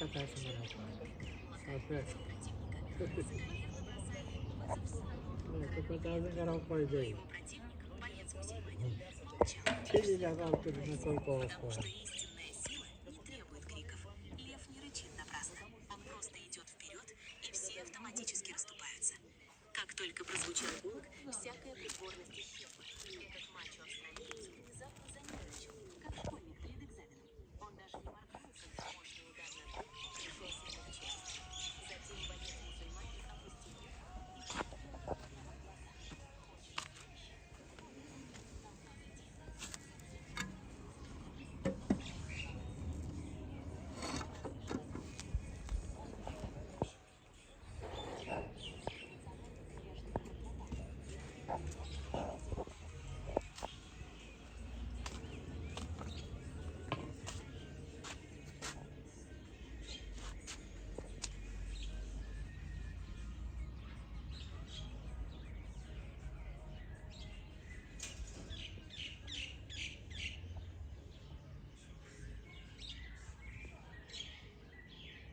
катайся на нас. Опять. Ты пытался играть по идее. Ты не лягал, ты на только Потому что истинная сила не требует криков. Лев не рычит напрасно. Он просто идет вперед, и все автоматически расступаются. Как только прозвучал гонг, всякая притворность исчезла.